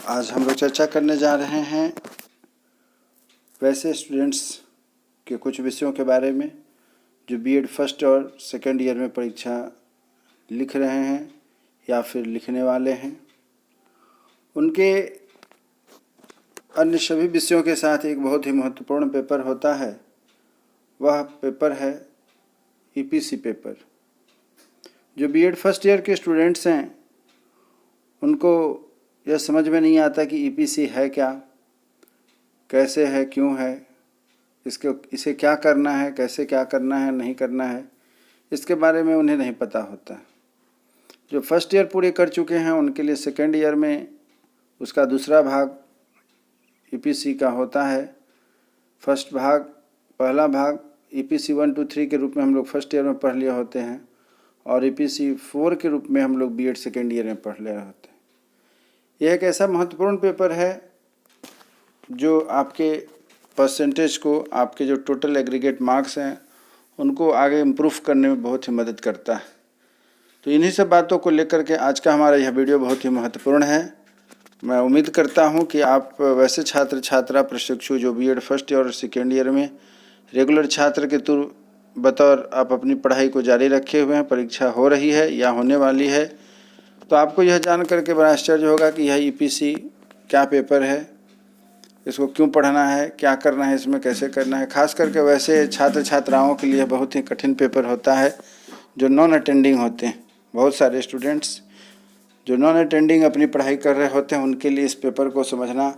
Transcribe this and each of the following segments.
आज हम लोग चर्चा करने जा रहे हैं वैसे स्टूडेंट्स के कुछ विषयों के बारे में जो बीएड फर्स्ट और सेकेंड ईयर में परीक्षा लिख रहे हैं या फिर लिखने वाले हैं। उनके अन्य सभी विषयों के साथ एक बहुत ही महत्वपूर्ण पेपर होता है, वह पेपर है ईपीसी पेपर। जो बीएड फर्स्ट ईयर के स्टूडेंट्स हैं उनको यह समझ में नहीं आता कि ईपीसी है क्या, कैसे है, क्यों है, इसे क्या करना है, कैसे क्या करना है, नहीं करना है, इसके बारे में उन्हें नहीं पता होता। जो फर्स्ट ईयर पूरे कर चुके हैं उनके लिए सेकेंड ईयर में उसका दूसरा भाग ईपीसी का होता है। पहला भाग ईपीसी 1, 2, 3 के रूप में हम लोग फर्स्ट ईयर में पढ़ लिए होते हैं और ईपीसी 4 के रूप में हम लोग बीएड सेकेंड ईयर में पढ़ ले होते हैं। यह एक ऐसा महत्वपूर्ण पेपर है जो आपके परसेंटेज को, आपके जो टोटल एग्रीगेट मार्क्स हैं उनको आगे इम्प्रूव करने में बहुत ही मदद करता है। तो इन्हीं सब बातों को लेकर के आज का हमारा यह वीडियो बहुत ही महत्वपूर्ण है। मैं उम्मीद करता हूं कि आप वैसे छात्र छात्रा प्रशिक्षु जो बीएड फर्स्ट ईयर और सेकेंड ईयर में रेगुलर छात्र के बतौर आप अपनी पढ़ाई को जारी रखे हुए हैं, परीक्षा हो रही है या होने वाली है, तो आपको यह जान करके बड़ा आश्चर्य होगा कि यह ईपीसी क्या पेपर है, इसको क्यों पढ़ना है, क्या करना है, इसमें कैसे करना है। खास करके वैसे छात्र छात्राओं के लिए बहुत ही कठिन पेपर होता है जो नॉन अटेंडिंग होते हैं। बहुत सारे स्टूडेंट्स जो नॉन अटेंडिंग अपनी पढ़ाई कर रहे होते हैं उनके लिए इस पेपर को समझना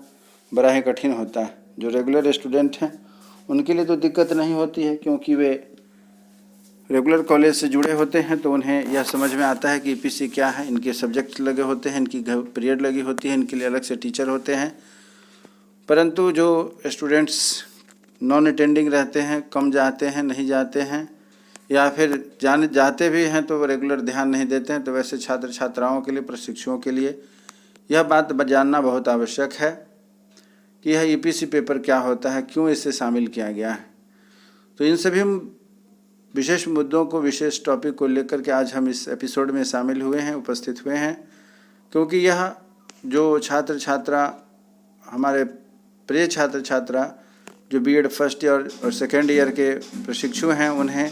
बड़ा ही कठिन होता है। जो रेगुलर स्टूडेंट हैं उनके लिए तो दिक्कत नहीं होती है क्योंकि वे रेगुलर कॉलेज से जुड़े होते हैं, तो उन्हें यह समझ में आता है कि ईपीसी क्या है। इनके सब्जेक्ट लगे होते हैं, इनकी पीरियड लगी होती है, इनके लिए अलग से टीचर होते हैं। परंतु जो स्टूडेंट्स नॉन अटेंडिंग रहते हैं, कम जाते हैं, नहीं जाते हैं या फिर जाते भी हैं तो रेगुलर ध्यान नहीं देते हैं, तो वैसे छात्र छात्राओं के लिए, प्रशिक्षुओं के लिए यह बात जानना बहुत आवश्यक है कि यह ईपीसी पेपर क्या होता है, क्यों इसे शामिल किया गया है। तो इन सभी विशेष मुद्दों को, विशेष टॉपिक को लेकर के आज हम इस एपिसोड में शामिल हुए हैं, उपस्थित हुए हैं, क्योंकि यह जो छात्र छात्रा, हमारे प्रिय छात्र छात्रा जो बीएड फर्स्ट ईयर और सेकेंड ईयर के प्रशिक्षु हैं, उन्हें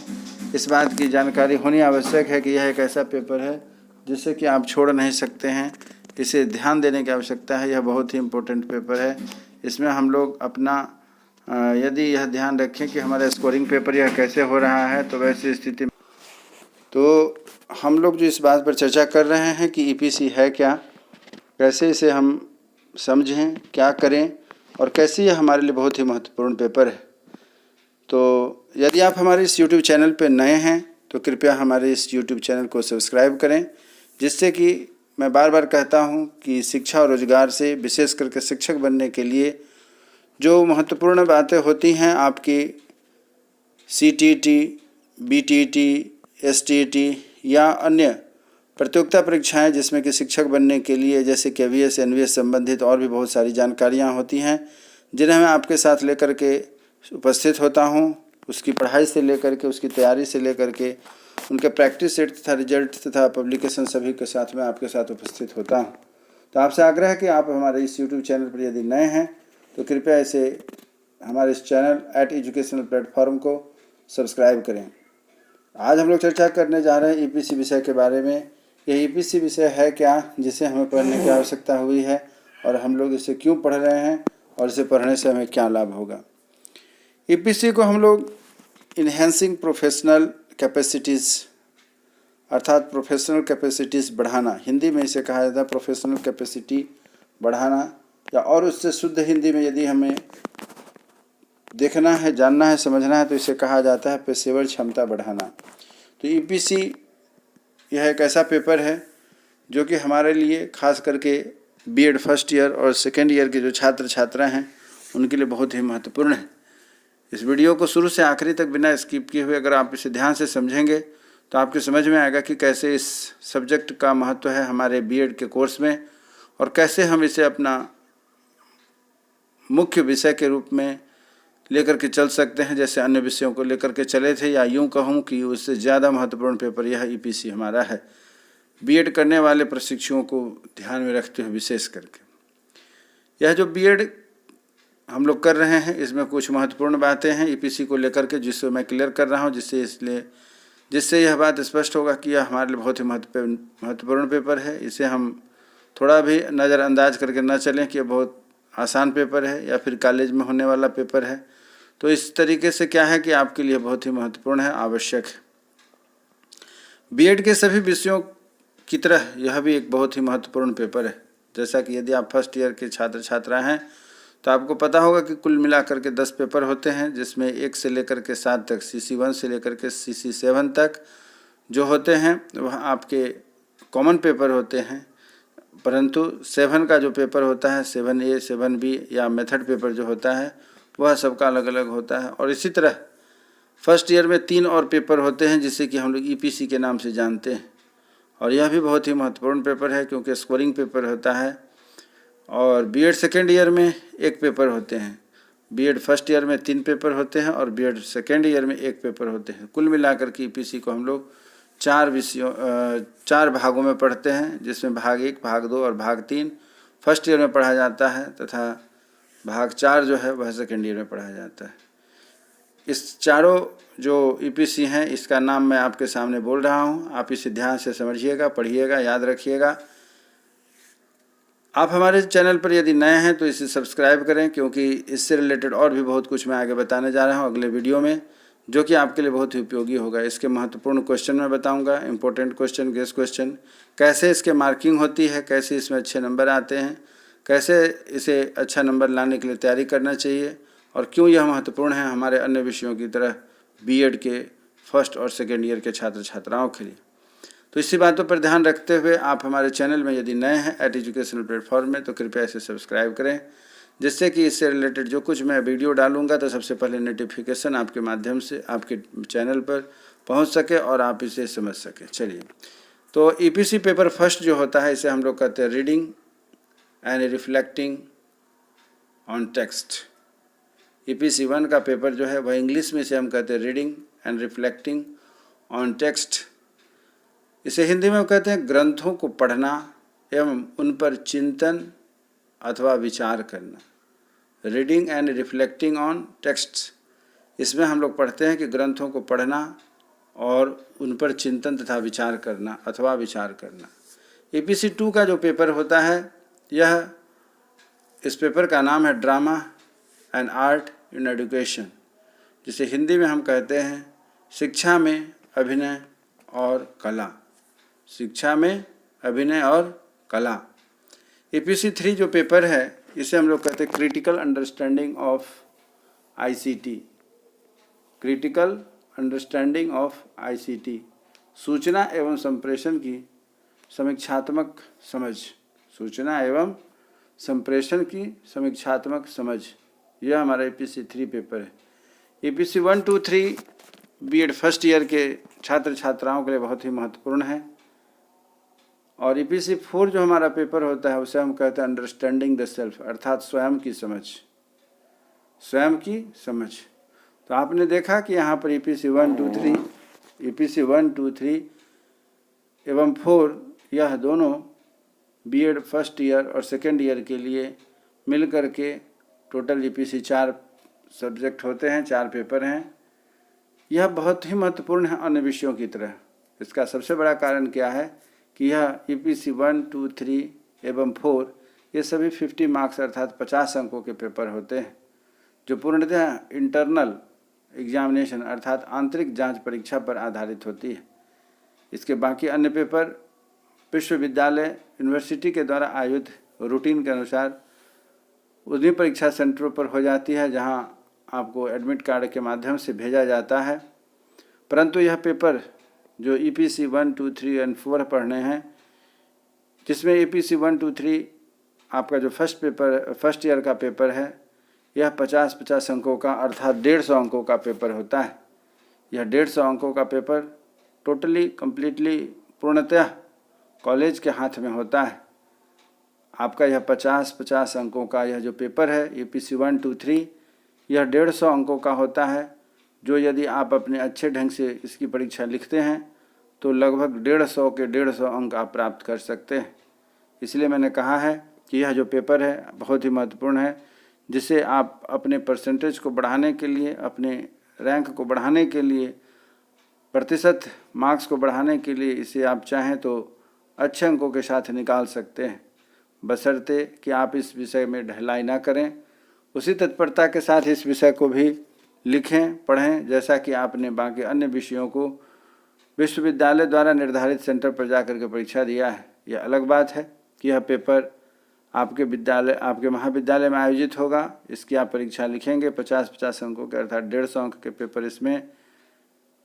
इस बात की जानकारी होनी आवश्यक है कि यह एक ऐसा पेपर है जिससे कि आप छोड़ नहीं सकते हैं, इसे ध्यान देने की आवश्यकता है। यह बहुत ही इम्पोर्टेंट पेपर है। इसमें हम लोग अपना यदि यह ध्यान रखें कि हमारा स्कोरिंग पेपर यह कैसे हो रहा है, तो वैसी स्थिति में तो हम लोग जो इस बात पर चर्चा कर रहे हैं कि ईपीसी है क्या, कैसे इसे हम समझें, क्या करें और कैसे यह हमारे लिए बहुत ही महत्वपूर्ण पेपर है। तो यदि आप हमारे इस YouTube चैनल पर नए हैं तो कृपया हमारे इस YouTube चैनल को सब्सक्राइब करें, जिससे कि मैं बार बार कहता हूं कि शिक्षा और रोजगार से, विशेष करके शिक्षक बनने के लिए जो महत्वपूर्ण बातें होती हैं, आपकी सीटीईटी, बीटीईटी, एसटीईटी या अन्य प्रतियोगिता परीक्षाएं जिसमें कि शिक्षक बनने के लिए जैसे केवीएस, एनवीएस संबंधित और भी बहुत सारी जानकारियां होती हैं, जिन्हें मैं आपके साथ लेकर के उपस्थित होता हूं। उसकी पढ़ाई से लेकर के, उसकी तैयारी से लेकर के, उनके प्रैक्टिस सेट तथा रिजल्ट तथा पब्लिकेशन सभी के साथ मैं आपके साथ उपस्थित होता हूं। तो आपसे आग्रह है कि आप हमारे इस यूट्यूब चैनल पर यदि नए हैं तो कृपया इसे, हमारे इस चैनल @एजुकेशनल प्लेटफॉर्म को सब्सक्राइब करें। आज हम लोग चर्चा करने जा रहे हैं ईपीसी विषय के बारे में। यह ईपीसी विषय है क्या, जिसे हमें पढ़ने की आवश्यकता हुई है और हम लोग इसे क्यों पढ़ रहे हैं और इसे पढ़ने से हमें क्या लाभ होगा। ईपीसी को हम लोग इन्हेंसिंग प्रोफेशनल कैपेसिटीज़, अर्थात प्रोफेशनल कैपेसिटीज़ बढ़ाना, हिंदी में इसे कहा जाता है प्रोफेशनल कैपेसिटी बढ़ाना, या और उससे शुद्ध हिंदी में यदि हमें देखना है, जानना है, समझना है तो इसे कहा जाता है पेशेवर क्षमता बढ़ाना। तो ईपीसी यह एक ऐसा पेपर है जो कि हमारे लिए, खास करके बीएड फर्स्ट ईयर और सेकेंड ईयर के जो छात्र छात्रा हैं उनके लिए बहुत ही महत्वपूर्ण है। इस वीडियो को शुरू से आखिरी तक बिना स्किप किए हुए अगर आप इसे ध्यान से समझेंगे तो आपके समझ में आएगा कि कैसे इस सब्जेक्ट का महत्व है हमारे बीएड के कोर्स में और कैसे हम इसे अपना मुख्य विषय के रूप में लेकर के चल सकते हैं, जैसे अन्य विषयों को लेकर के चले थे, या यूं कहूं कि उससे ज़्यादा महत्वपूर्ण पेपर यह ईपीसी हमारा है, बीएड करने वाले प्रशिक्षुओं को ध्यान में रखते हुए विशेष करके। यह जो बीएड हम लोग कर रहे हैं इसमें कुछ महत्वपूर्ण बातें हैं ईपीसी को लेकर के, जिससे मैं क्लियर कर रहा हूं, जिससे यह बात स्पष्ट होगा कि यह हमारे लिए बहुत ही महत्वपूर्ण पेपर है। इसे हम थोड़ा भी नज़रअंदाज करके न चलें कि यह बहुत आसान पेपर है या फिर कॉलेज में होने वाला पेपर है। तो इस तरीके से क्या है कि आपके लिए बहुत ही महत्वपूर्ण है, आवश्यक है। बीएड के सभी विषयों की तरह यह भी एक बहुत ही महत्वपूर्ण पेपर है। जैसा कि यदि आप फर्स्ट ईयर के छात्र छात्रा हैं तो आपको पता होगा कि कुल मिलाकर के 10 पेपर होते हैं, जिसमें 1 से लेकर के 7 तक, CC1 से लेकर के CC7 तक जो होते हैं वह आपके कॉमन पेपर होते हैं। परंतु 7 का जो पेपर होता है, 7A 7B या मेथड पेपर जो होता है वह सबका अलग अलग होता है। और इसी तरह फर्स्ट ईयर में 3 और पेपर होते हैं जिसे कि हम लोग ईपीसी के नाम से जानते हैं। और यह भी बहुत ही महत्वपूर्ण पेपर है क्योंकि स्कोरिंग पेपर होता है। और बीएड सेकेंड ईयर में 1 पेपर होते हैं, बीएड फर्स्ट ईयर में 3 पेपर होते हैं और बीएड सेकेंड ईयर में 1 पेपर होते हैं। कुल मिलाकर के ईपीसी को हम लोग 4 भागों में पढ़ते हैं, जिसमें भाग 1, भाग 2 और भाग 3 फर्स्ट ईयर में पढ़ा जाता है तथा भाग 4 जो है वह सेकेंड ईयर में पढ़ा जाता है। इस चारों जो ईपीसी हैं इसका नाम मैं आपके सामने बोल रहा हूं, आप इसे ध्यान से समझिएगा, पढ़िएगा, याद रखिएगा। आप हमारे चैनल पर यदि नए हैं तो इसे सब्सक्राइब करें, क्योंकि इससे रिलेटेड और भी बहुत कुछ मैं आगे बताने जा रहा हूं अगले वीडियो में, जो कि आपके लिए बहुत ही उपयोगी होगा। इसके महत्वपूर्ण क्वेश्चन मैं बताऊंगा, इंपॉर्टेंट क्वेश्चन, गेस क्वेश्चन, कैसे इसके मार्किंग होती है, कैसे इसमें अच्छे नंबर आते हैं, कैसे इसे अच्छा नंबर लाने के लिए तैयारी करना चाहिए और क्यों यह महत्वपूर्ण है हमारे अन्य विषयों की तरह बीएड के फर्स्ट और सेकेंड ईयर के छात्र छात्राओं के लिए। तो इसी बातों पर ध्यान रखते हुए आप हमारे चैनल में यदि नए हैं एट एजुकेशनल प्लेटफॉर्म में, तो कृपया इसे सब्सक्राइब करें, जिससे कि इससे रिलेटेड जो कुछ मैं वीडियो डालूंगा तो सबसे पहले नोटिफिकेशन आपके माध्यम से आपके चैनल पर पहुंच सके और आप इसे समझ सकें। चलिए, तो ईपीसी पेपर फर्स्ट जो होता है इसे हम लोग कहते हैं reading and reflecting on text. EPC 1 का पेपर जो है वह इंग्लिश में इसे हम कहते हैं reading and reflecting on text. इसे हिंदी में कहते हैं ग्रंथों को पढ़ना एवं उन पर चिंतन अथवा विचार करना। Reading and reflecting on text, इसमें हम लोग पढ़ते हैं कि ग्रंथों को पढ़ना और उन पर चिंतन तथा विचार करना अथवा विचार करना। ईपीसी 2 का जो पेपर होता है यह, इस पेपर का नाम है drama and art in education, जिसे हिंदी में हम कहते हैं शिक्षा में अभिनय और कला। शिक्षा में अभिनय और कला। ईपीसी 3 जो पेपर है इसे हम लोग कहते हैं critical understanding of ICT. Critical understanding of ICT, सूचना एवं संप्रेषण की समीक्षात्मक समझ। सूचना एवं संप्रेषण की समीक्षात्मक समझ, यह हमारा ईपीसी 3 पेपर है। ईपीसी 1, 2, 3 बीएड फर्स्ट ईयर के छात्र छात्राओं के लिए बहुत ही महत्वपूर्ण है। और ईपीसी 4 जो हमारा पेपर होता है उसे हम कहते हैं अंडरस्टैंडिंग द सेल्फ, अर्थात स्वयं की समझ। स्वयं की समझ। तो आपने देखा कि यहाँ पर ईपीसी 1, 2, 3, ईपीसी 1, 2, 3 एवं 4 यह दोनों बीएड फर्स्ट ईयर और सेकेंड ईयर के लिए मिल कर के टोटल ईपीसी 4 सब्जेक्ट होते हैं, 4 पेपर हैं। यह बहुत ही महत्वपूर्ण है अन्य विषयों की तरह। इसका सबसे बड़ा कारण क्या है कि यह ईपीसी 1, 2, 3 एवं 4 ये सभी 50 मार्क्स अर्थात 50 अंकों के पेपर होते हैं, जो पूर्णतः इंटरनल एग्जामिनेशन अर्थात आंतरिक जांच परीक्षा पर आधारित होती है। इसके बाकी अन्य पेपर विश्वविद्यालय यूनिवर्सिटी के द्वारा आयोजित रूटीन के अनुसार उन्हीं परीक्षा सेंटरों पर हो जाती है जहां आपको एडमिट कार्ड के माध्यम से भेजा जाता है। परंतु यह पेपर जो ईपीसी 1, 2, 3 एंड 4 पढ़ने हैं, जिसमें ईपीसी 1, 2, 3 आपका जो फर्स्ट ईयर का पेपर है यह 50-50 अंकों का अर्थात 150 अंकों का पेपर होता है। यह 150 अंकों का पेपर टोटली कम्प्लीटली पूर्णतः कॉलेज के हाथ में होता है। आपका यह 50-50 अंकों का यह जो पेपर है ईपीसी 1, 2, 3 यह 150 अंकों का होता है, जो यदि आप अपने अच्छे ढंग से इसकी परीक्षा लिखते हैं तो लगभग 150 के 150 अंक आप प्राप्त कर सकते हैं। इसलिए मैंने कहा है कि यह जो पेपर है बहुत ही महत्वपूर्ण है, जिसे आप अपने परसेंटेज को बढ़ाने के लिए, अपने रैंक को बढ़ाने के लिए, प्रतिशत मार्क्स को बढ़ाने के लिए इसे आप चाहें तो अच्छे अंकों के साथ निकाल सकते हैं, बशर्ते कि आप इस विषय में ढिलाई ना करें। उसी तत्परता के साथ इस विषय को भी लिखें, पढ़ें, जैसा कि आपने बाकी अन्य विषयों को विश्वविद्यालय द्वारा निर्धारित सेंटर पर जाकर के परीक्षा दिया है। यह अलग बात है कि यह पेपर आपके विद्यालय, आपके महाविद्यालय में आयोजित होगा। इसकी आप परीक्षा लिखेंगे 50-50 अंकों के, अर्थात 150 अंक के पेपर इसमें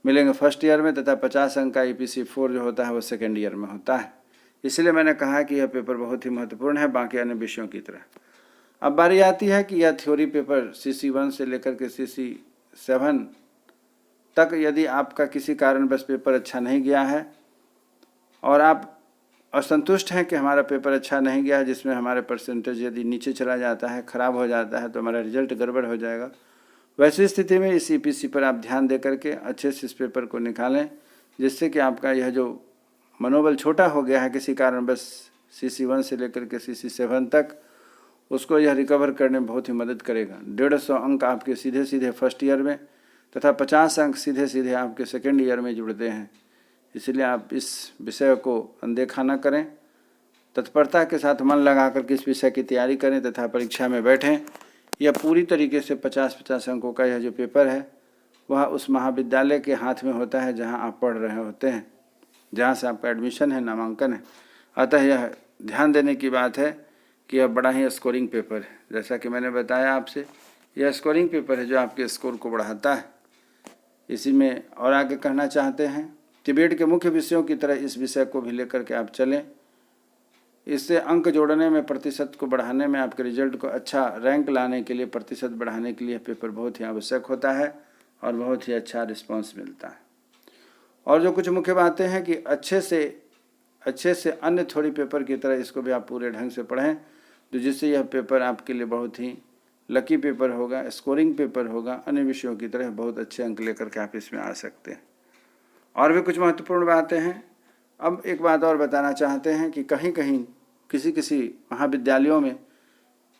मिलेंगे फर्स्ट ईयर में, तथा 50 अंक का EPC 4 जो होता है वो सेकेंड ईयर में होता है। इसलिए मैंने कहा कि यह पेपर बहुत ही महत्वपूर्ण है बाकी अन्य विषयों की तरह। अब बारी आती है कि यह थ्योरी पेपर CC1 से लेकर के CC7 तक, यदि आपका किसी कारणवश पेपर अच्छा नहीं गया है और आप असंतुष्ट हैं कि हमारा पेपर अच्छा नहीं गया है, जिसमें हमारे परसेंटेज यदि नीचे चला जाता है, ख़राब हो जाता है, तो हमारा रिजल्ट गड़बड़ हो जाएगा, वैसी स्थिति में इस EPC पर आप ध्यान दे करके अच्छे से इस पेपर को निकालें, जिससे कि आपका यह जो मनोबल छोटा हो गया है किसी कारणवश CC1 से लेकर के CC7 तक, उसको यह रिकवर करने में बहुत ही मदद करेगा। 150 अंक आपके सीधे सीधे फर्स्ट ईयर में तथा 50 अंक सीधे सीधे आपके सेकेंड ईयर में जुड़ते हैं। इसलिए आप इस विषय को अनदेखा न करें, तत्परता के साथ मन लगा कर के इस विषय की तैयारी करें तथा परीक्षा में बैठें। यह पूरी तरीके से 50-50 अंकों का यह जो पेपर है वह उस महाविद्यालय के हाथ में होता है जहां आप पढ़ रहे होते हैं, जहां से आपका एडमिशन है, नामांकन है। अतः यह ध्यान देने की बात है कि यह बड़ा ही स्कोरिंग पेपर है। जैसा कि मैंने बताया आपसे, यह स्कोरिंग पेपर है जो आपके स्कोर को बढ़ाता है। इसी में और आगे कहना चाहते हैं कि बीएड के मुख्य विषयों की तरह इस विषय को भी लेकर के आप चलें। इससे अंक जोड़ने में, प्रतिशत को बढ़ाने में, आपके रिजल्ट को अच्छा रैंक लाने के लिए, प्रतिशत बढ़ाने के लिए पेपर बहुत ही आवश्यक होता है और बहुत ही अच्छा रिस्पांस मिलता है। और जो कुछ मुख्य बातें हैं कि अच्छे से अन्य थ्योरी पेपर की तरह इसको भी आप पूरे ढंग से पढ़ें, तो जिससे यह पेपर आपके लिए बहुत ही लकी पेपर होगा, स्कोरिंग पेपर होगा। अन्य विषयों की तरह बहुत अच्छे अंक लेकर के आप इसमें आ सकते हैं। और भी कुछ महत्वपूर्ण बातें हैं। अब एक बात और बताना चाहते हैं कि कहीं कहीं किसी महाविद्यालयों में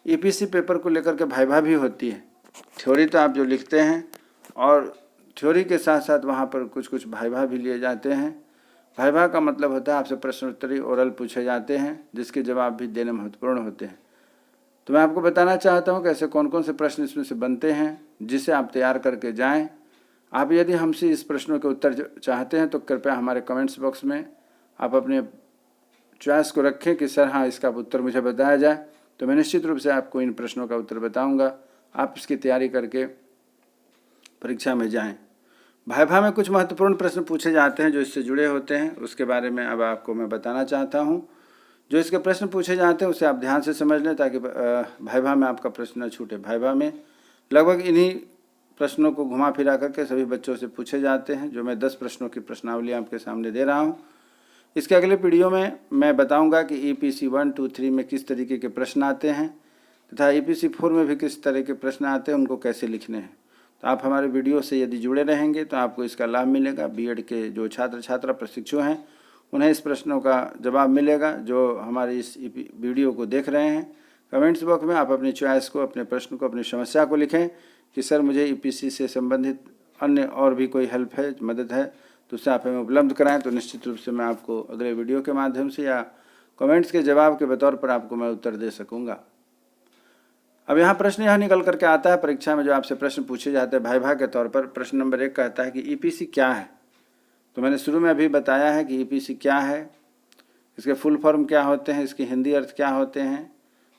EPC पेपर को लेकर के वाइवा भी होती है। थ्योरी तो आप जो लिखते हैं और थ्योरी के साथ साथ वहाँ पर कुछ वाइवा भी लिए जाते हैं। वाइवा का मतलब होता है आपसे प्रश्नोत्तरी ओरल पूछे जाते हैं, जिसके जवाब भी देने महत्वपूर्ण होते हैं। तो मैं आपको बताना चाहता हूँ कि ऐसे कौन कौन से प्रश्न इसमें से बनते हैं, जिसे आप तैयार करके जाएं। आप यदि हमसे इस प्रश्नों के उत्तर चाहते हैं तो कृपया हमारे कमेंट्स बॉक्स में आप अपने चॉइस को रखें कि सर हाँ, इसका उत्तर मुझे बताया जाए, तो मैं निश्चित रूप से आपको इन प्रश्नों का उत्तर बताऊँगा। आप इसकी तैयारी करके परीक्षा में जाएँ। वाइवा में कुछ महत्वपूर्ण प्रश्न पूछे जाते हैं जो इससे जुड़े होते हैं, उसके बारे में अब आपको मैं बताना चाहता हूँ। जो इसके प्रश्न पूछे जाते हैं उसे आप ध्यान से समझ लें, ताकि वाइवा में आपका प्रश्न न छूटे। वाइवा में लगभग इन्हीं प्रश्नों को घुमा फिरा करके सभी बच्चों से पूछे जाते हैं, जो मैं 10 प्रश्नों की प्रश्नावली आपके सामने दे रहा हूँ। इसके अगले वीडियो में मैं बताऊँगा कि EPC 1, 2, 3 में किस तरीके के प्रश्न आते हैं तथा EPC 4 में भी किस तरह के प्रश्न आते हैं, उनको कैसे लिखने हैं। तो आप हमारे वीडियो से यदि जुड़े रहेंगे तो आपको इसका लाभ मिलेगा। बीएड के जो छात्र छात्रा प्रशिक्षु हैं उन्हें इस प्रश्नों का जवाब मिलेगा। जो हमारे इस वीडियो को देख रहे हैं, कमेंट्स बॉक्स में आप अपनी चॉइस को, अपने प्रश्न को, अपनी समस्या को लिखें कि सर मुझे EPC से संबंधित अन्य और भी कोई हेल्प है, मदद है, तो उससे आप हमें उपलब्ध कराएं। तो निश्चित रूप से मैं आपको अगले वीडियो के माध्यम से या कमेंट्स के जवाब के बतौर पर आपको मैं उत्तर दे सकूँगा। अब यहाँ प्रश्न यह निकल करके आता है परीक्षा में, जो आपसे प्रश्न पूछे जाते हैं वाइवा के तौर पर। प्रश्न नंबर 1 कहता है कि EPC क्या है। तो मैंने शुरू में अभी बताया है कि EPC क्या है, इसके फुल फॉर्म क्या होते हैं, इसके हिंदी अर्थ क्या होते हैं।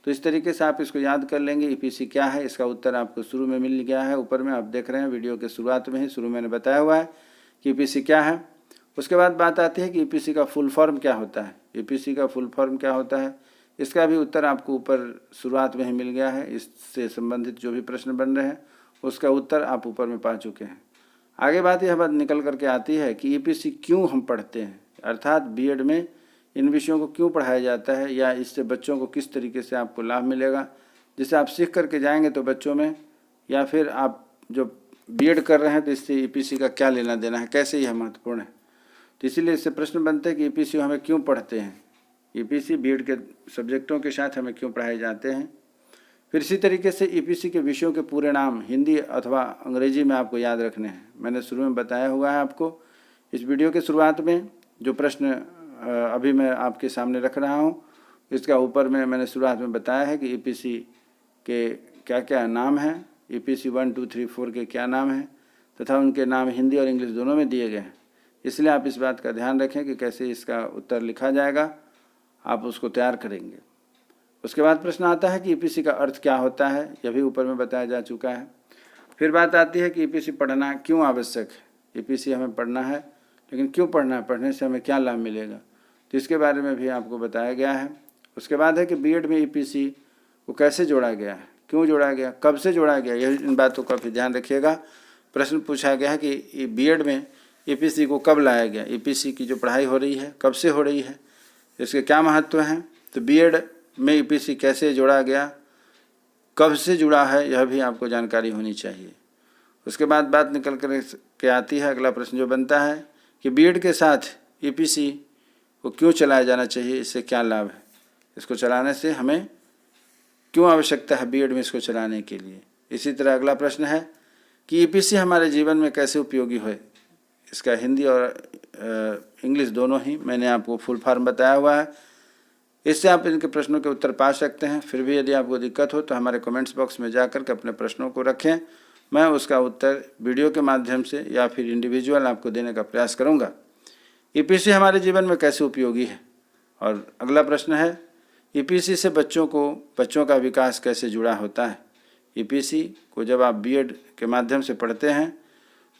तो इस तरीके से आप इसको याद कर लेंगे। EPC क्या है, इसका उत्तर आपको शुरू में मिल गया है। ऊपर में आप देख रहे हैं, वीडियो के शुरुआत में ही शुरू मैंने बताया हुआ है कि EPC क्या है। उसके बाद बात आती है कि EPC का फुल फॉर्म क्या होता है। EPC का फुल फॉर्म क्या होता है, इसका भी उत्तर आपको ऊपर शुरुआत में ही मिल गया है। इससे संबंधित जो भी प्रश्न बन रहे हैं उसका उत्तर आप ऊपर में पा चुके हैं। आगे बात यह बात निकल करके आती है कि EPC क्यों हम पढ़ते हैं, अर्थात बीएड में इन विषयों को क्यों पढ़ाया जाता है, या इससे बच्चों को किस तरीके से आपको लाभ मिलेगा, जिसे आप सीख करके जाएंगे तो बच्चों में, या फिर आप जो बीएड कर रहे हैं तो इससे EPC का क्या लेना देना है, कैसे यह महत्वपूर्ण है। तो इसीलिए इससे प्रश्न बनते हैं कि EPC हमें क्यों पढ़ते हैं, ईपीसी बीएड के सब्जेक्टों के साथ हमें क्यों पढ़ाए जाते हैं। फिर इसी तरीके से ईपीसी के विषयों के पूरे नाम हिंदी अथवा अंग्रेजी में आपको याद रखने हैं। मैंने शुरू में बताया हुआ है आपको। इस वीडियो के शुरुआत में जो प्रश्न अभी मैं आपके सामने रख रहा हूँ, इसका ऊपर में मैंने शुरुआत में बताया है कि ईपीसी के क्या क्या नाम हैं, ईपीसी 1, 2, 3, 4 के क्या नाम हैं तथा उनके नाम हिंदी और इंग्लिश दोनों में दिए गए हैं। इसलिए आप इस बात का ध्यान रखें कि कैसे इसका उत्तर लिखा जाएगा, आप उसको तैयार करेंगे। उसके बाद प्रश्न आता है कि ईपीसी का अर्थ क्या होता है, यह भी ऊपर में बताया जा चुका है। फिर बात आती है कि ईपीसी पढ़ना क्यों आवश्यक है। ईपीसी हमें पढ़ना है, लेकिन क्यों पढ़ना है, पढ़ने से हमें क्या लाभ मिलेगा, तो इसके बारे में भी आपको बताया गया है। उसके बाद है कि बीएड में ईपीसी को कैसे जोड़ा गया है, क्यों जोड़ा गया, कब से जोड़ा गया, यह इन बातों का भी ध्यान रखिएगा। प्रश्न पूछा गया है कि बीएड में ईपीसी को कब लाया गया, ईपीसी की जो पढ़ाई हो रही है कब से हो रही है, इसके क्या महत्व हैं, तो बीएड में ईपीसी कैसे जोड़ा गया, कब से जुड़ा है, यह भी आपको जानकारी होनी चाहिए। उसके बाद बात निकल कर के आती है, अगला प्रश्न जो बनता है कि बीएड के साथ ईपीसी को क्यों चलाया जाना चाहिए, इससे क्या लाभ है, इसको चलाने से हमें क्यों आवश्यकता है बीएड में इसको चलाने के लिए। इसी तरह अगला प्रश्न है कि ईपीसी हमारे जीवन में कैसे उपयोगी है। इसका हिंदी और इंग्लिश दोनों ही मैंने आपको फुल फॉर्म बताया हुआ है। इससे आप इनके प्रश्नों के उत्तर पा सकते हैं। फिर भी यदि आपको दिक्कत हो तो हमारे कमेंट्स बॉक्स में जाकर के अपने प्रश्नों को रखें, मैं उसका उत्तर वीडियो के माध्यम से या फिर इंडिविजुअल आपको देने का प्रयास करूँगा। ईपीसी हमारे जीवन में कैसे उपयोगी है। और अगला प्रश्न है ईपीसी से बच्चों का विकास कैसे जुड़ा होता है। ईपीसी को जब आप बीएड के माध्यम से पढ़ते हैं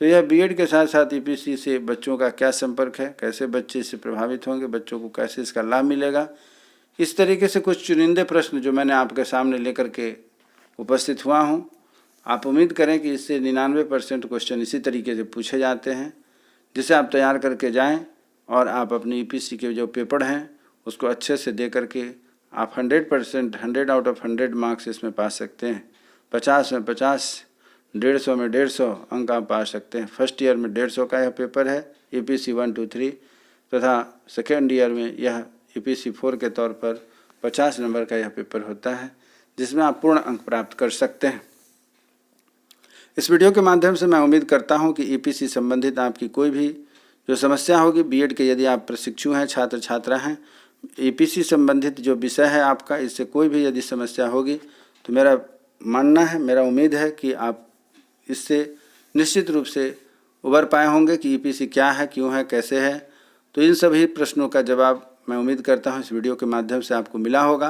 तो यह बीएड के साथ साथ ईपीसी से बच्चों का क्या संपर्क है, कैसे बच्चे इससे प्रभावित होंगे, बच्चों को कैसे इसका लाभ मिलेगा। इस तरीके से कुछ चुनिंदे प्रश्न जो मैंने आपके सामने लेकर के उपस्थित हुआ हूँ, आप उम्मीद करें कि इससे 99% क्वेश्चन इसी तरीके से पूछे जाते हैं, जिसे आप तैयार करके जाएं और आप अपनी ईपीसी के जो पेपर हैं उसको अच्छे से दे करके आप 100% 100 आउट ऑफ 100 मार्क्स इसमें पा सकते हैं। 50 में 50, 150 में 150 अंक आप पा सकते हैं। फर्स्ट ईयर में 150 का यह पेपर है ईपीसी 1, 2, 3 तथा सेकेंड ईयर में यह ईपीसी 4 के तौर पर 50 नंबर का यह पेपर होता है, जिसमें आप पूर्ण अंक प्राप्त कर सकते हैं। इस वीडियो के माध्यम से मैं उम्मीद करता हूं कि ईपीसी संबंधित आपकी कोई भी जो समस्या होगी, बीएड के यदि आप प्रशिक्षु हैं, छात्र छात्रा हैं, ईपीसी संबंधित जो विषय है आपका, इससे कोई भी यदि समस्या होगी तो मेरा मानना है, मेरा उम्मीद है कि आप इससे निश्चित रूप से उबर पाए होंगे कि ईपीसी क्या है, क्यों है, कैसे है। तो इन सभी प्रश्नों का जवाब मैं उम्मीद करता हूं इस वीडियो के माध्यम से आपको मिला होगा।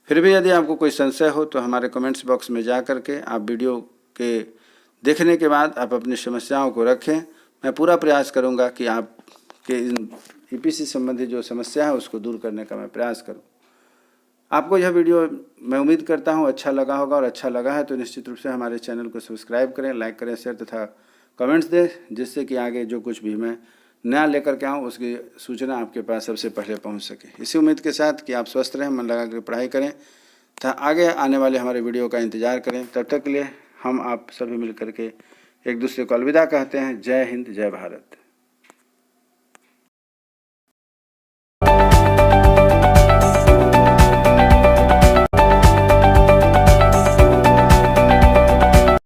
फिर भी यदि आपको कोई संशय हो तो हमारे कमेंट्स बॉक्स में जा कर के आप वीडियो के देखने के बाद आप अपनी समस्याओं को रखें। मैं पूरा प्रयास करूंगा कि आपके इन ईपीसी संबंधी जो समस्या है उसको दूर करने का मैं प्रयास करूं। आपको यह वीडियो मैं उम्मीद करता हूं अच्छा लगा होगा, और अच्छा लगा है तो निश्चित रूप से हमारे चैनल को सब्सक्राइब करें, लाइक करें, शेयर तथा कमेंट्स दें, जिससे कि आगे जो कुछ भी मैं नया लेकर के आऊँ उसकी सूचना आपके पास सबसे पहले पहुँच सके। इसी उम्मीद के साथ कि आप स्वस्थ रहें, मन लगा कर पढ़ाई करें तथा आगे आने वाले हमारे वीडियो का इंतज़ार करें। तब तक के लिए हम आप सभी मिल कर के एक दूसरे को अलविदा कहते हैं। जय हिंद, जय भारत।